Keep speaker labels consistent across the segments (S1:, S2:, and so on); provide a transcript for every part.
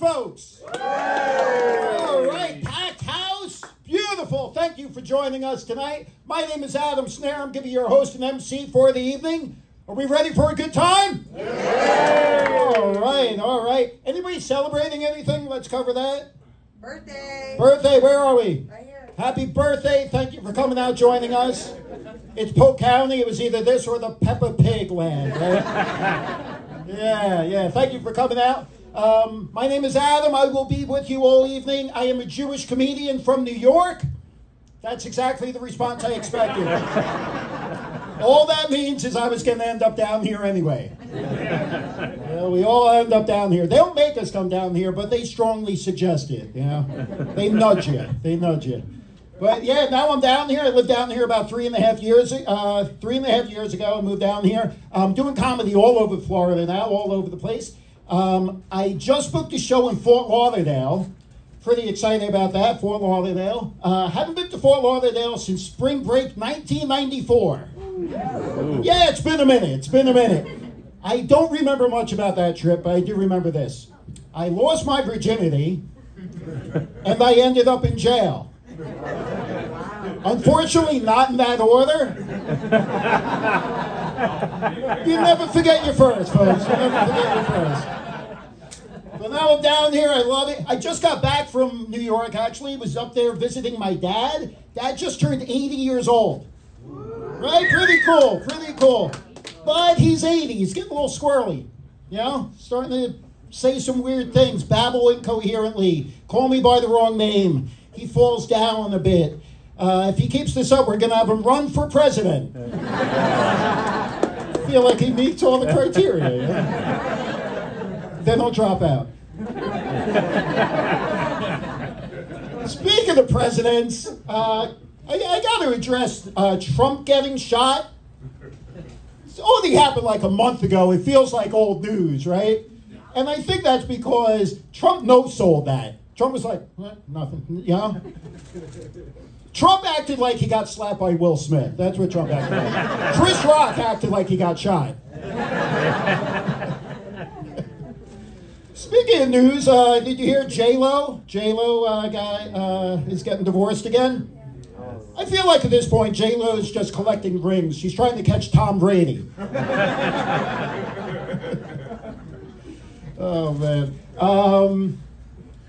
S1: folks? All right, packed house. Beautiful. Thank you for joining us tonight. My name is Adam Snair. I'm going to be your host and MC for the evening. Are we ready for a good time? Yeah. All right. Anybody celebrating anything? Let's cover that.
S2: Birthday.
S1: Birthday, where are we?
S2: Right here.
S1: Happy birthday. Thank you for coming out, joining us. It's Polk County. It was either this or the Peppa Pig land, right? Yeah. Thank you for coming out. My name is Adam. I will be with you all evening. I am a Jewish comedian from New York. That's exactly the response I expected. All that means is I was going to end up down here anyway. We all end up down here. They don't make us come down here, but they strongly suggest it. They nudge you. But yeah, now I'm down here. I lived down here about 3.5 years. 3.5 years ago, I moved down here. I'm doing comedy all over Florida now, all over the place. I just booked a show in Fort Lauderdale. Pretty excited about that, Fort Lauderdale. Haven't been to Fort Lauderdale since spring break 1994. Yeah, it's been a minute. I don't remember much about that trip, but I do remember this. I lost my virginity, and I ended up in jail. Unfortunately, not in that order. You never forget your first, folks. You never forget your first. But now I'm down here. I love it. I just got back from New York, actually. Was up there visiting my dad. Dad just turned 80 years old. Right? Pretty cool. But he's 80. He's getting a little squirrely. Starting to say some weird things, babble incoherently, call me by the wrong name. He falls down a bit. If he keeps this up, we're going to have him run for president. I feel like he meets all the criteria. Then he'll drop out. Speaking of presidents, I got to address Trump getting shot. It's only happened like a month ago. It feels like old news, right? And I think that's because Trump no-sold that. Trump was like, nothing, Trump acted like he got slapped by Will Smith. That's what Trump acted like. Chris Rock acted like he got shot. Speaking of news, did you hear J-Lo? J-Lo guy is getting divorced again. I feel like at this point, J-Lo is just collecting rings. She's trying to catch Tom Brady. Oh, man.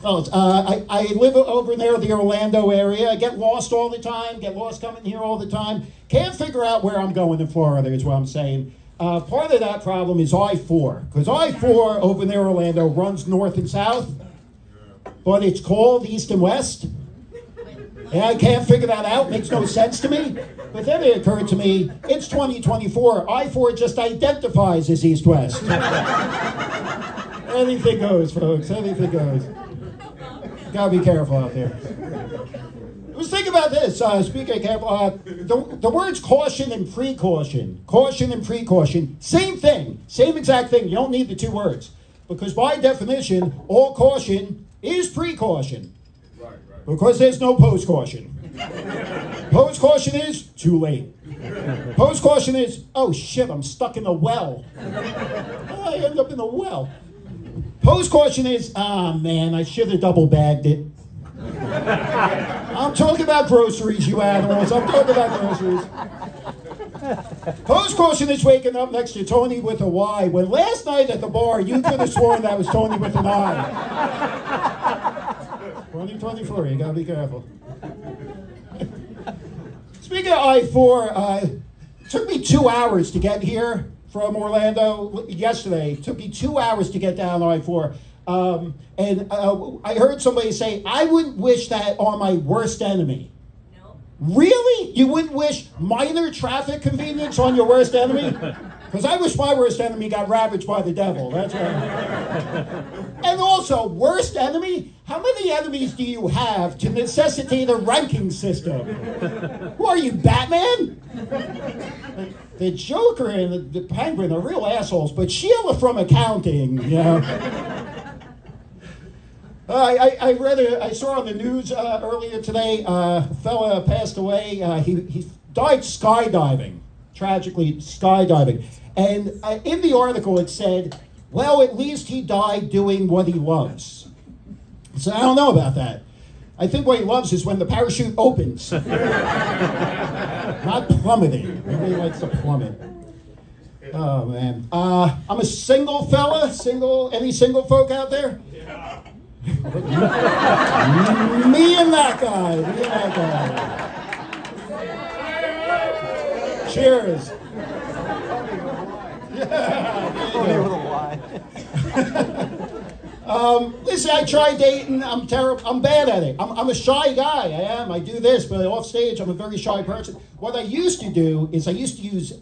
S1: I live over near the Orlando area. I get lost all the time, get lost coming here all the time. Can't figure out where I'm going in Florida is what I'm saying. Part of that problem is I-4, because I-4 over near Orlando runs north and south, but it's called east and west. And I can't figure that out. Makes no sense to me. But then it occurred to me, it's 2024. I-4 just identifies as east-west. Anything goes, folks. Anything goes. Gotta be careful out there. Let's think about this. Speaking of careful, the words caution and precaution. Caution and precaution. Same thing. Same exact thing. You don't need the two words. Because by definition, all caution is precaution. Because there's no post-caution. Post-caution is too late. Post-caution is, oh shit, I'm stuck in a well. I end up in a well. Post-caution is, man, I should have double-bagged it. I'm talking about groceries, you animals. I'm talking about groceries. Post-caution is waking up next to Tony with a Y, when last night at the bar, you could have sworn that was Tony with an I. 2024, you gotta be careful. Speaking of I-4, it took me 2 hours to get here from Orlando yesterday. It took me 2 hours to get down I-4. I heard somebody say, I wouldn't wish that on my worst enemy. No. Really? You wouldn't wish minor traffic convenience on your worst enemy? Because I wish my worst enemy got ravaged by the devil. That's right. And also, worst enemy? How many enemies do you have to necessitate a ranking system? Who are you, Batman? The Joker and the Penguin are real assholes, but Sheila from accounting, I saw on the news earlier today, a fella passed away. He died skydiving, tragically skydiving. And in the article it said, well, at least he died doing what he loves. So I don't know about that. I think what he loves is when the parachute opens. Not plummeting. Nobody likes to plummet. Oh, man. I'm a single fella. Any single folk out there? Yeah. Me and that guy. Cheers. Listen, I try dating. I'm terrible. I'm bad at it. I'm a shy guy. I am. I do this, but off stage, I'm a very shy person. What I used to do is I used to use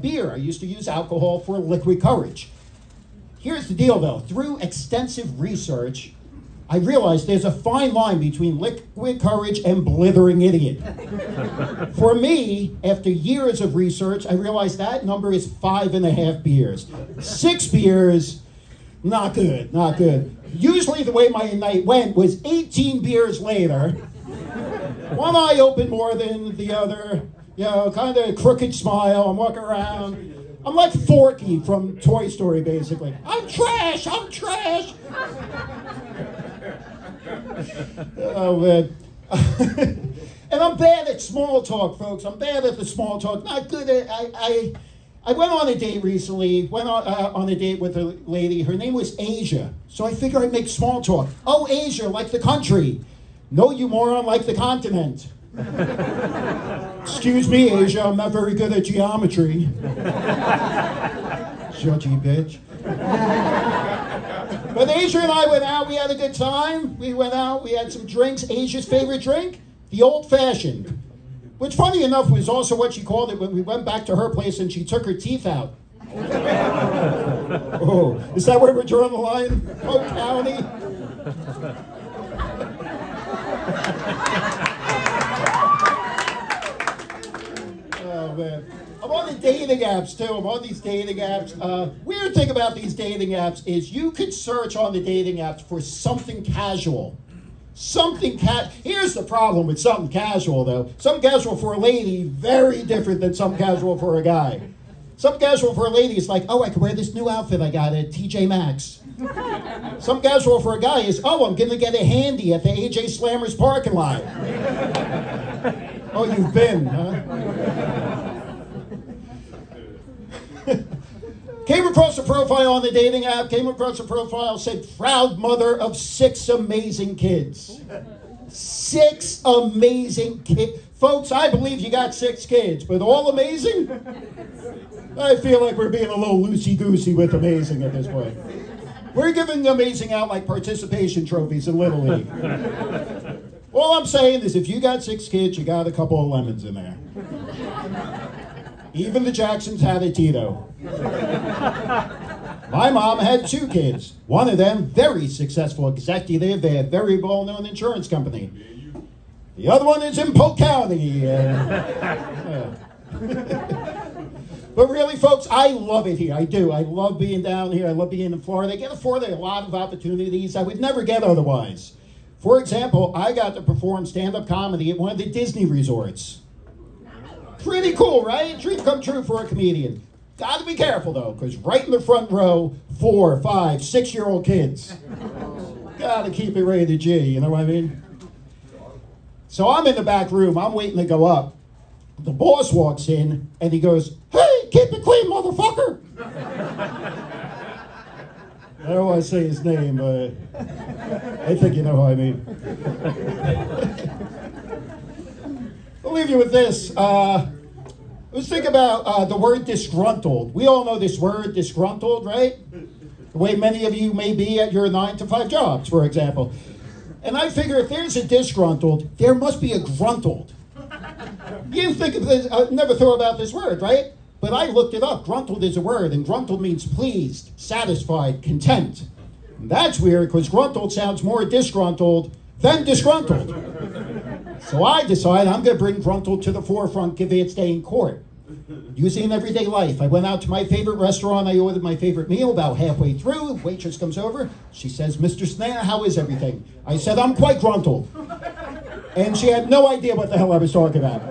S1: beer. I used to use alcohol for liquid courage. Here's the deal, though. Through extensive research, I realized there's a fine line between liquid courage and blithering idiot. For me, after years of research, I realized that number is 5.5 beers. 6 beers, not good, not good. Usually the way my night went was 18 beers later. One eye open more than the other, you know, kind of crooked smile. I'm walking around. I'm like Forky from Toy Story, basically. I'm trash, I'm trash. Oh, man. And I'm bad at small talk, folks. I'm bad at the small talk. Not good at I went on a date recently, on a date with a lady. Her name was Asia. So I figured I'd make small talk. Oh, Asia, like the country. No, you moron, like the continent. Excuse me, Asia, I'm not very good at geometry. Shut you, bitch. But Asia and I went out, we had a good time. We went out, we had some drinks. Asia's favorite drink? The old-fashioned. Which, funny enough, was also what she called it when we went back to her place and she took her teeth out. Oh, is that where we're drawing the line? Polk County? Oh, man. I'm on the dating apps, too. I'm on these dating apps. Weird thing about these dating apps is you could search on the dating apps for something casual. Here's the problem with something casual, though. Something casual for a lady, very different than something casual for a guy. Something casual for a lady is like, oh, I can wear this new outfit I got at TJ Maxx. Something casual for a guy is, oh, I'm going to get a handy at the AJ Slammers parking lot. Oh, you've been, huh? Came across a profile on the dating app, said, proud mother of 6 amazing kids. 6 amazing kids. Folks, I believe you got 6 kids, but all amazing? I feel like we're being a little loosey-goosey with amazing at this point. We're giving amazing out like participation trophies in Little League. All I'm saying is if you got 6 kids, you got a couple of lemons in there. Even the Jacksons had a Tito. My mom had 2 kids. One of them, very successful executive at a very well-known insurance company. The other one is in Polk County. But really, folks, I love it here. I do. I love being down here. I love being in Florida. I get in Florida a lot of opportunities I would never get otherwise. For example, I got to perform stand-up comedy at one of the Disney resorts. Pretty cool, right? Dream come true for a comedian. Got to be careful, though, because right in the front row, 4, 5, 6-year-old kids. Got to keep it rated G, you know what I mean? So I'm in the back room. I'm waiting to go up. The boss walks in, and he goes, hey, keep it clean, motherfucker. I don't want to say his name, but I think you know who I mean. I'll leave you with this. Let's think about the word disgruntled. We all know this word, disgruntled, right? The way many of you may be at your 9-to-5 jobs, for example. And I figure if there's a disgruntled, there must be a gruntled. You think of this, never thought about this word, right? But I looked it up. Gruntled is a word, and gruntled means pleased, satisfied, content. And that's weird, because gruntled sounds more disgruntled than disgruntled. So I decided I'm going to bring gruntled to the forefront, give its day in court. Using in everyday life. I went out to my favorite restaurant. I ordered my favorite meal. About halfway through, waitress comes over. She says, Mr. Snair, how is everything? I said, I'm quite gruntled. And she had no idea what the hell I was talking about.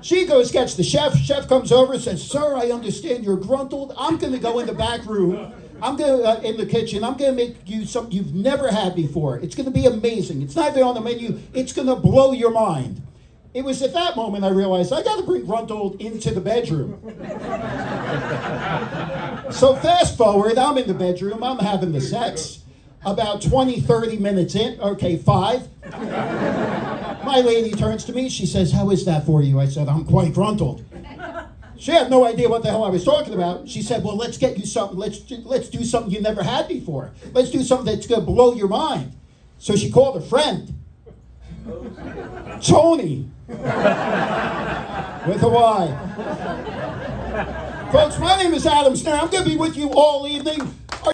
S1: She goes, gets the chef. Chef comes over and says, sir, I understand you're gruntled. I'm going to go in the back room I'm gonna in the kitchen. I'm gonna make you something you've never had before. It's gonna be amazing. It's not even on the menu. It's gonna blow your mind. It was at that moment I realized I got to bring Gruntold into the bedroom. So fast forward, I'm in the bedroom. I'm having the sex. About 20, 30 minutes in. Okay, 5. My lady turns to me. She says, "How is that for you?" I said, "I'm quite Gruntold." She had no idea what the hell I was talking about. She said, "Well, let's get you something. Let's do something you never had before. Let's do something that's going to blow your mind." So she called a friend. Tony. With a Y. Folks, my name is Adam Snair. I'm going to be with you all evening.